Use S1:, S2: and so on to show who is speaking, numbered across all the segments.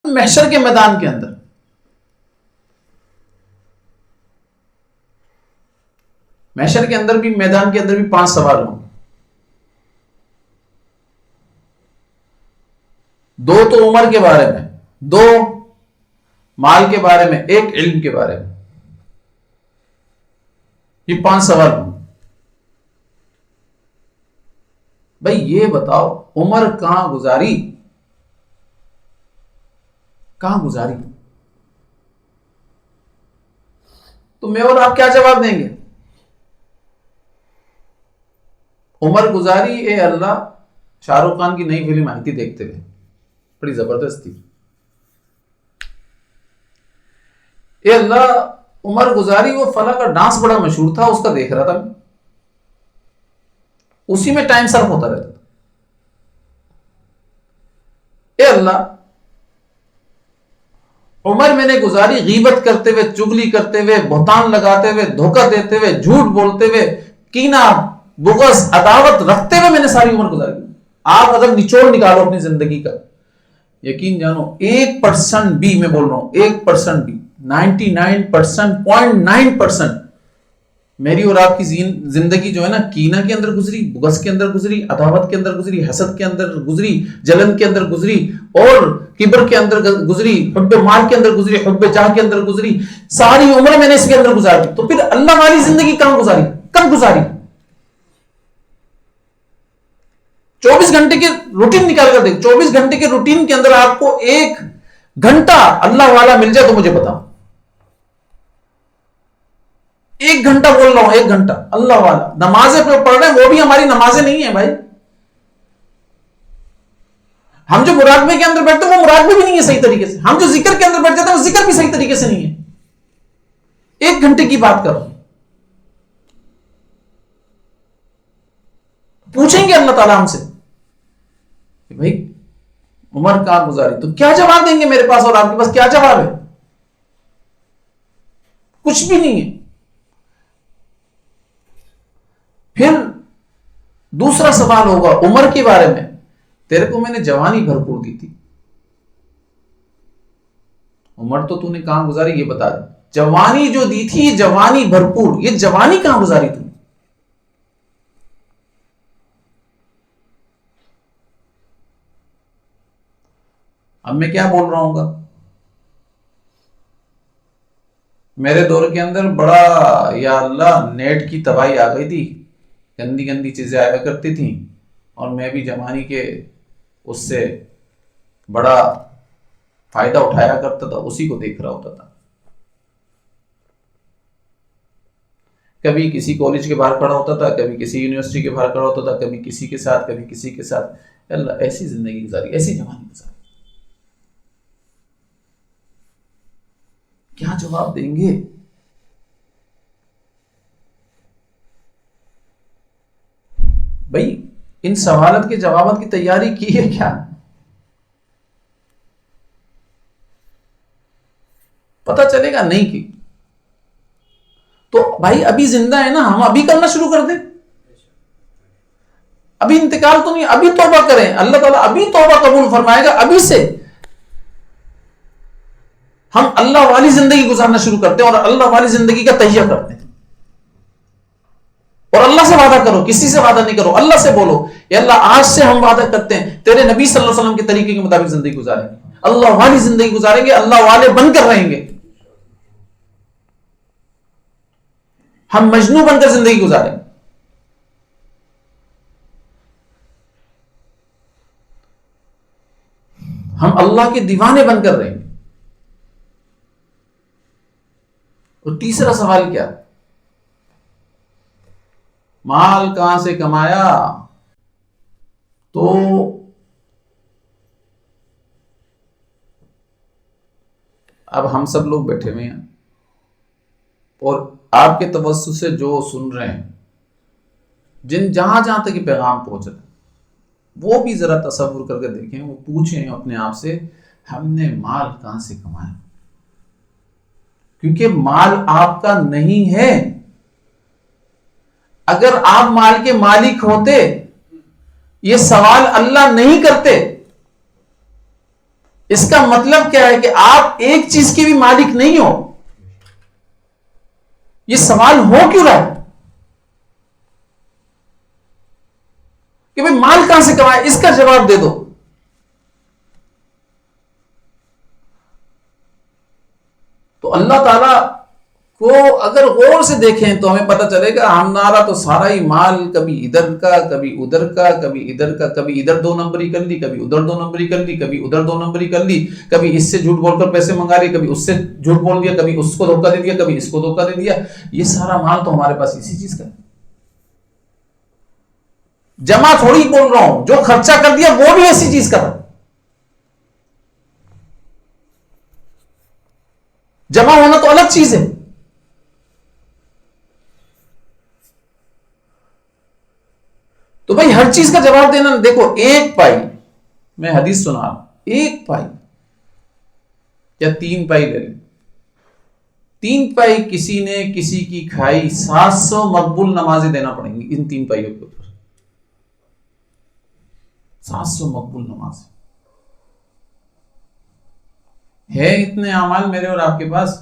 S1: محشر کے میدان کے اندر محشر کے اندر بھی میدان کے اندر بھی 5 سوال ہوں. 2 تو عمر کے بارے میں، 2 مال کے بارے میں، 1 علم کے بارے میں. یہ 5 سوال ہوں. بھائی یہ بتاؤ عمر کہاں گزاری؟ کہاں گزاری؟ تو میں اور آپ کیا جواب دیں گے؟ عمر گزاری اے اللہ، شاہ رخ خان کی نئی فلم آئی تھی دیکھتے ہوئے، بڑی زبردست تھی. اے اللہ عمر گزاری، وہ فلاں کا ڈانس بڑا مشہور تھا، اس کا دیکھ رہا تھا میں، اسی میں ٹائم صرف ہوتا رہتا تھا. اے اللہ عمر میں نے گزاری غیبت کرتے ہوئے، چغلی کرتے ہوئے، بہتان لگاتے ہوئے، دھوکہ دیتے ہوئے، جھوٹ بولتے ہوئے، کینہ بغض عداوت رکھتے ہوئے میں نے ساری عمر گزاری. آپ اگر نچوڑ نکالو اپنی زندگی کا، یقین جانو 1% بھی، میں بول رہا ہوں 1% بھی، 99.9% میری اور آپ کی زندگی جو ہے نا، کینہ کے اندر گزری، بغض کے اندر گزری، عداوت کے اندر گزری، حسد کے اندر گزری، جلن کے اندر گزری، اور کبر کے اندر گزری، حب مال کے اندر گزری، حب جاہ کے اندر گزری. ساری عمر میں نے اس کے اندر گزار دی. تو پھر اللہ والی زندگی کہاں گزاری؟ کب گزاری؟ 24 گھنٹے کے روٹین نکال کر دیکھ. 24 گھنٹے کے روٹین کے اندر آپ کو 1 گھنٹہ اللہ والا مل جائے تو مجھے بتاؤ. 1 گھنٹہ بول رہا ہوں، 1 گھنٹہ اللہ والا. نمازیں پڑھ رہے ہیں، وہ بھی ہماری نمازیں نہیں ہیں بھائی. ہم جو مراقبے کے اندر بیٹھتے ہیں وہ مراقبے بھی نہیں ہے صحیح طریقے سے. ہم جو ذکر کے اندر بیٹھ جاتے ہیں وہ ذکر بھی صحیح طریقے سے نہیں ہے. 1 گھنٹے کی بات کرو، پوچھیں گے اللہ تعالیٰ ہم سے کہ بھائی عمر کہاں گزاری، تو کیا جواب دیں گے؟ میرے پاس اور آپ کے پاس کیا جواب ہے؟ کچھ بھی نہیں ہے. پھر دوسرا سوال ہوگا عمر کے بارے میں، تیرے کو میں نے جوانی بھرپور دی تھی، عمر تو نے کہاں گزاری یہ بتا دے. جوانی جو دی تھی، یہ جوانی بھرپور، یہ جوانی کہاں گزاری تھی؟ اب میں کیا بول رہا ہوں گا؟ میرے دور کے اندر بڑا یا اللہ نیٹ کی تباہی آ گئی تھی، گندی گندی چیزیں آیا کرتی تھیں، اور میں بھی جوانی کے اس سے بڑا فائدہ اٹھایا کرتا تھا، اسی کو دیکھ رہا ہوتا تھا. کبھی کسی کالج کے باہر کھڑا ہوتا تھا، کبھی کسی یونیورسٹی کے باہر کھڑا ہوتا تھا، کبھی کسی کے ساتھ، کبھی کسی کے ساتھ. اللہ ایسی زندگی گزاری، ایسی جوانی گزاری. کیا جواب دیں گے؟ بھائی ان سوالات کے جوابات کی تیاری کی ہے کیا؟ پتا چلے گا نہیں کی. تو بھائی ابھی زندہ ہے نا، ہم ابھی کرنا شروع کر دیں. ابھی انتقال تو نہیں، ابھی توبہ کریں، اللہ تعالیٰ ابھی توبہ قبول فرمائے گا. ابھی سے ہم اللہ والی زندگی گزارنا شروع کرتے ہیں، اور اللہ والی زندگی کا تہیہ کرتے ہیں. اور اللہ سے وعدہ کرو، کسی سے وعدہ نہیں کرو، اللہ سے بولو کہ اللہ آج سے ہم وعدہ کرتے ہیں تیرے نبی صلی اللہ علیہ وسلم کے طریقے کے مطابق زندگی گزاریں گے، اللہ والی زندگی گزاریں گے، اللہ والے بن کر رہیں گے. ہم مجنوں بن کر زندگی گزاریں گے. ہم اللہ کے دیوانے بن کر رہیں گے. اور تیسرا سوال کیا؟ مال کہاں سے کمایا؟ تو اب ہم سب لوگ بیٹھے ہوئے ہیں، اور آپ کے توسط سے جو سن رہے ہیں، جہاں تک یہ پیغام پہنچ رہا ہے، وہ بھی ذرا تصور کر کے دیکھیں، وہ پوچھیں اپنے آپ سے ہم نے مال کہاں سے کمایا؟ کیونکہ مال آپ کا نہیں ہے. اگر آپ مال کے مالک ہوتے، یہ سوال اللہ نہیں کرتے. اس کا مطلب کیا ہے کہ آپ ایک چیز کے بھی مالک نہیں ہو. یہ سوال ہو کیوں رہا ہے کہ بھئی مال کہاں سے کمائے؟ اس کا جواب دے دو. تو اللہ تعالی کو اگر غور سے دیکھیں تو ہمیں پتہ چلے گا ہمارا تو سارا ہی مال کبھی ادھر کا، کبھی ادھر کا، کبھی ادھر کا، کبھی ادھر 2 نمبری کر لی، کبھی ادھر 2 نمبری کر لی، کبھی ادھر 2 نمبری کر لی، کبھی اس سے جھوٹ بول کر پیسے منگا لیے، کبھی اس سے جھوٹ بول دیا، کبھی اس کو دھوکہ دے دیا، کبھی اس کو دھوکہ دے دیا. یہ سارا مال تو ہمارے پاس اسی چیز کا ہے. جمع تھوڑی بول رہا ہوں، جو خرچہ کر دیا وہ بھی ایسی چیز کا تھا. جمع ہونا تو الگ چیز ہے. تو بھائی ہر چیز کا جواب دینا. دیکھو 1 پائی، میں حدیث سنا رہا ہوں، 1 پائی یا 3 پائی لے لیں، 3 پائی کسی نے کسی کی کھائی، 700 مقبول نمازیں دینا پڑیں گی ان 3 پائیوں کے اوپر. 700 مقبول نماز ہے. اتنے اعمال میرے اور آپ کے پاس؟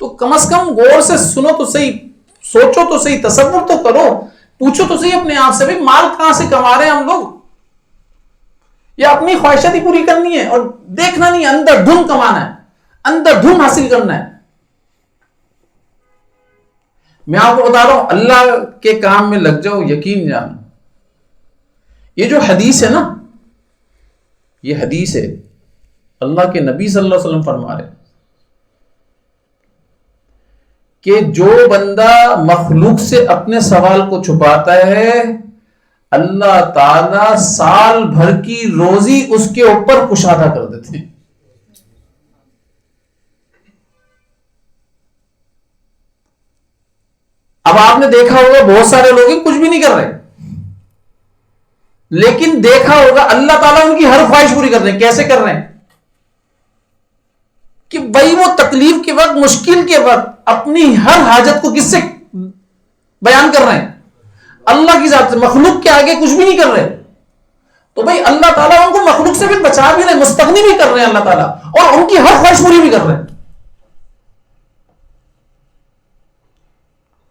S1: تو کم از کم غور سے سنو تو صحیح، سوچو تو صحیح، تصور تو کرو، پوچھو تو صحیح اپنے آپ سے بھائی مال کہاں سے کما رہے ہیں ہم لوگ؟ یا اپنی خواہشات ہی پوری کرنی ہے اور دیکھنا نہیں، اندر دھن کمانا ہے، اندر دھن حاصل کرنا ہے. میں آپ کو بتا رہا ہوں اللہ کے کام میں لگ جاؤ، یقین جانو. یہ جو حدیث ہے نا، یہ حدیث ہے، اللہ کے نبی صلی اللہ علیہ وسلم فرما رہے کہ جو بندہ مخلوق سے اپنے سوال کو چھپاتا ہے، اللہ تعالی سال بھر کی روزی اس کے اوپر کشادہ کر دیتے ہیں. اب آپ نے دیکھا ہوگا بہت سارے لوگ کچھ بھی نہیں کر رہے، لیکن دیکھا ہوگا اللہ تعالیٰ ان کی ہر خواہش پوری کر رہے ہیں. کیسے کر رہے ہیں؟ کہ بھائی وہ تکلیف کے وقت، مشکل کے وقت اپنی ہر حاجت کو کس سے بیان کر رہے ہیں؟ اللہ کی ذات سے. مخلوق کے آگے کچھ بھی نہیں کر رہے. تو بھائی اللہ تعالیٰ ان کو مخلوق سے بھی بچا بھی رہے، مستغنی بھی کر رہے ہیں اللہ تعالیٰ، اور ان کی ہر خواہش پوری بھی کر رہے ہیں.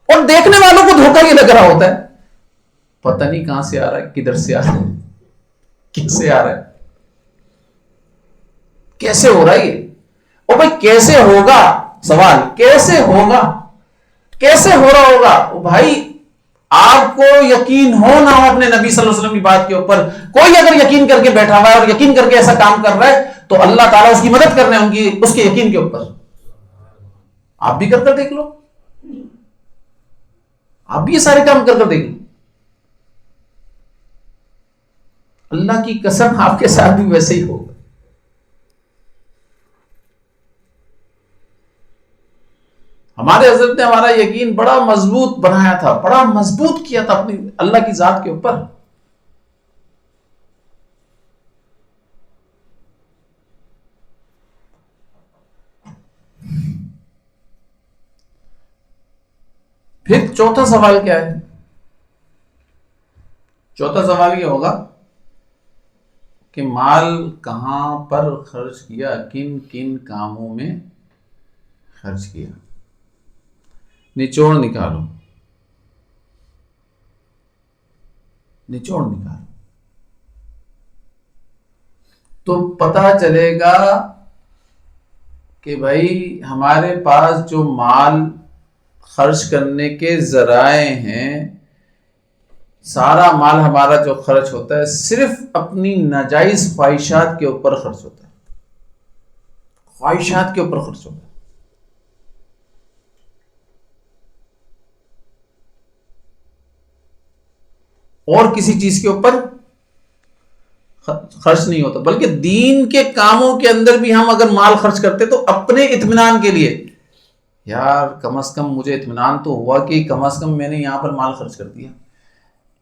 S1: اور دیکھنے والوں کو دھوکہ یہ لگ رہا ہوتا ہے پتہ نہیں کہاں سے آ رہا ہے، کدھر سے آ رہا ہے، کیسے آ رہا ہے، کیسے ہو رہا ہے یہ. اور بھائی کیسے ہوگا؟ سوال کیسے ہوگا، کیسے ہو رہا ہوگا؟ بھائی آپ کو یقین ہو نہ ہو اپنے نبی صلی اللہ علیہ وسلم کی بات کے اوپر، کوئی اگر یقین کر کے بیٹھا ہوا ہے اور یقین کر کے ایسا کام کر رہا ہے تو اللہ تعالیٰ اس کی مدد کر رہے ہیں اس کے یقین کے اوپر. آپ بھی کر دیکھ لو، آپ بھی یہ سارے کام کر دیکھ لو. اللہ کی قسم آپ کے ساتھ بھی ویسے ہی ہوگا. ہمارے حضرت نے ہمارا یقین بڑا مضبوط بنایا تھا، بڑا مضبوط کیا تھا اپنی اللہ کی ذات کے اوپر. پھر چوتھا سوال کیا ہے؟ چوتھا سوال یہ ہوگا کہ مال کہاں پر خرچ کیا، کن کن کاموں میں خرچ کیا. نچوڑ نکالو، نچوڑ نکالو تو پتہ چلے گا کہ بھائی ہمارے پاس جو مال خرچ کرنے کے ذرائع ہیں، سارا مال ہمارا جو خرچ ہوتا ہے صرف اپنی ناجائز خواہشات کے اوپر خرچ ہوتا ہے، خواہشات کے اوپر خرچ ہوتا ہے. اور کسی چیز کے اوپر خرچ نہیں ہوتا. بلکہ دین کے کاموں کے اندر بھی ہم اگر مال خرچ کرتے تو اپنے اطمینان کے لیے، یار کم از کم مجھے اطمینان تو ہوا کہ کم از کم میں نے یہاں پر مال خرچ کر دیا.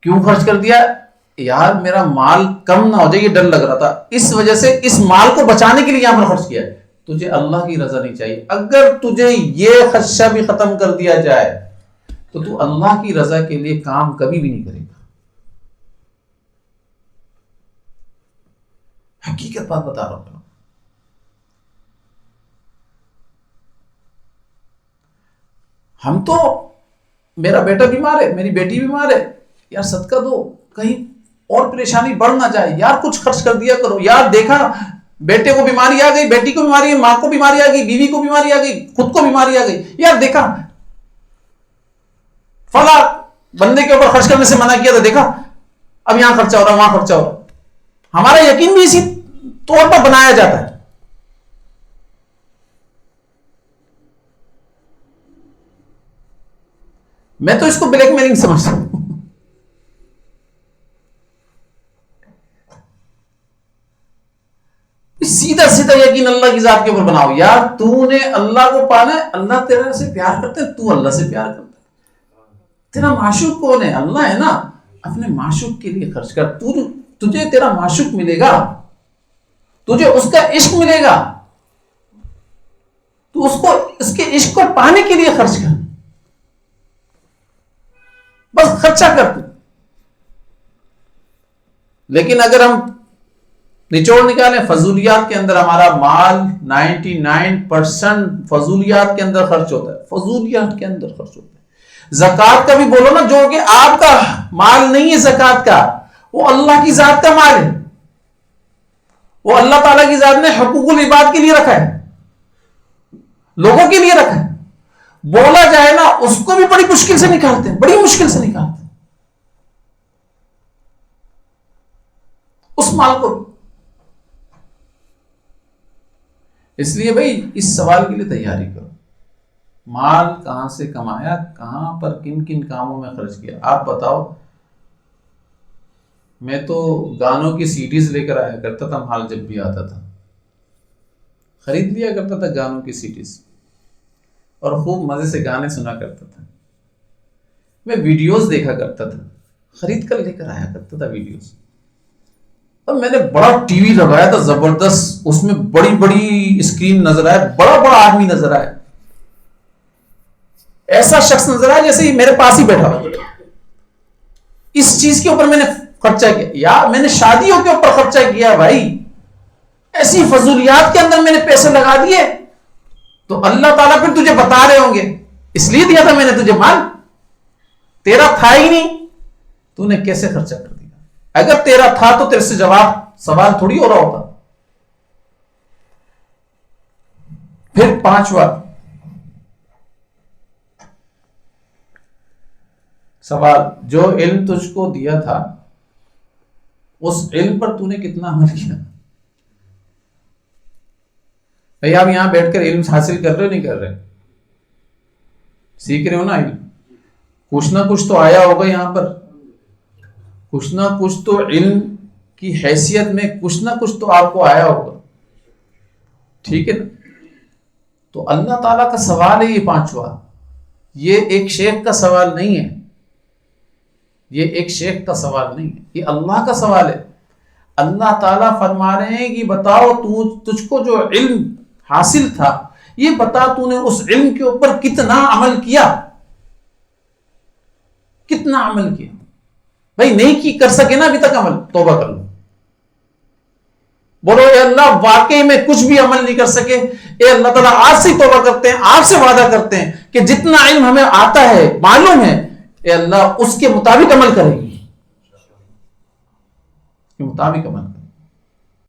S1: کیوں خرچ کر دیا؟ یار میرا مال کم نہ ہو جائے، یہ ڈر لگ رہا تھا، اس وجہ سے اس مال کو بچانے کے لیے یہاں پر خرچ کیا ہے. تجھے اللہ کی رضا نہیں چاہیے. اگر تجھے یہ خدشہ بھی ختم کر دیا جائے تو تو اللہ کی رضا کے لیے کام کبھی بھی نہیں کرے گا. حقیقت بات بتا رہا ہوں. ہم تو میرا بیٹا بیمار ہے, میری بیٹی بیمار ہے, یار صدقہ دو, کہیں اور پریشانی بڑھ نہ جائے, یار کچھ خرچ کر دیا کرو. یار دیکھا بیٹے کو بیماری آ گئی, بیٹی کو بیماری ہے, ماں کو بیماری آ گئی, بیوی کو بیماری آ گئی, خود کو بیماری آ گئی, یار دیکھا فلاں بندے کے اوپر خرچ کرنے سے منع کیا تھا, دیکھا اب یہاں خرچہ ہو رہا, وہاں خرچہ ہو رہا. ہمارا یقین بھی اسی طور پر بنایا جاتا ہے. میں تو اس کو بلیک میلنگ سمجھتا ہوں. سیدھا سیدھا یقین اللہ کی ذات کے اوپر بناؤ. یار تو نے اللہ کو پانا ہے, اللہ تیرے سے پیار کرتا ہے, تو اللہ سے پیار کرتا ہے. تیرا معشوق کون ہے؟ اللہ ہے نا. اپنے معشوق کے لیے خرچ کر. تجھے تیرا معشوق ملے گا, تجھے اس کا عشق ملے گا, تو اس کے عشق کو پانے کے لیے خرچ کر, بس خرچہ کر تو. لیکن اگر ہم نچوڑ نکالیں, فضولیات کے اندر ہمارا مال 99% فضولیات کے اندر خرچ ہوتا ہے, فضولیات کے اندر خرچ ہوتا ہے. زکوٰۃ کا بھی بولو نا, جو کہ آپ کا مال نہیں ہے زکوٰۃ کا, وہ اللہ کی ذات کا مال ہے, وہ اللہ تعالیٰ کی ذات نے حقوق العباد کے لیے رکھا ہے, لوگوں کے لیے رکھا ہے. بولا جائے نا, اس کو بھی بڑی مشکل سے نکالتے ہیں, بڑی مشکل سے نکالتے ہیں اس مال کو. اس لیے بھائی اس سوال کے لیے تیاری کرو, مال کہاں سے کمایا, کہاں پر کن کن کاموں میں خرچ کیا. آپ بتاؤ, میں تو گانوں کی سیڈیز لے کر آیا کرتا تھا, مال جب بھی آتا تھا خرید لیا کرتا تھا گانوں کی سیڈیز, اور خوب مزے سے گانے سنا کرتا تھا. میں ویڈیوز دیکھا کرتا تھا, خرید کر لے کر آیا کرتا تھا ویڈیوز. اور میں نے بڑا ٹی وی لگایا تھا زبردست, اس میں بڑی بڑی اسکرین نظر آئے, بڑا بڑا آدمی نظر آئے, ایسا شخص نظر آیا جیسے ہی میرے پاس ہی بیٹھا ہوا. اس چیز کے اوپر میں نے خرچہ کیا, یا میں نے شادیوں کے اوپر خرچہ کیا. بھائی ایسی فضولیات کے اندر میں نے پیسے لگا دیے, تو اللہ تعالیٰ پھر تجھے بتا رہے ہوں گے, اس لیے دیا تھا میں نے تجھے مال, تیرا تھا ہی نہیں, تو نے کیسے خرچہ کر دیا. اگر تیرا تھا تو تیرے سے جواب سوال تھوڑی ہو رہا ہوتا. پھر 5واں سوال, جو علم تجھ کو دیا تھا اس علم پر تو نے کتنا عمل کیا. بھائی آپ یہاں بیٹھ کر علم حاصل کر رہے ہو, نہیں کر رہے, سیکھ رہے ہو نا علم, کچھ نہ کچھ تو آیا ہوگا یہاں پر, کچھ نہ کچھ تو علم کی حیثیت میں کچھ نہ کچھ تو آپ کو آیا ہوگا, ٹھیک ہے نا. تو اللہ تعالیٰ کا سوال ہے یہ 5واں, یہ ایک شیخ کا سوال نہیں ہے, یہ ایک شیخ کا سوال نہیں ہے, یہ اللہ کا سوال ہے. اللہ تعالیٰ فرما رہے ہیں کہ بتاؤ تجھ کو جو علم حاصل تھا, یہ بتا تو نے اس علم کے اوپر کتنا عمل کیا, کتنا عمل کیا. بھائی نہیں کر سکے نا ابھی تک عمل, توبہ کر لو. بولو اے اللہ واقعی میں کچھ بھی عمل نہیں کر سکے, اے اللہ تعالیٰ آج سے توبہ کرتے ہیں, آپ سے وعدہ کرتے ہیں کہ جتنا علم ہمیں آتا ہے, معلوم ہے, اے اللہ اس کے مطابق عمل کریں گے, اس کے مطابق عمل کریں.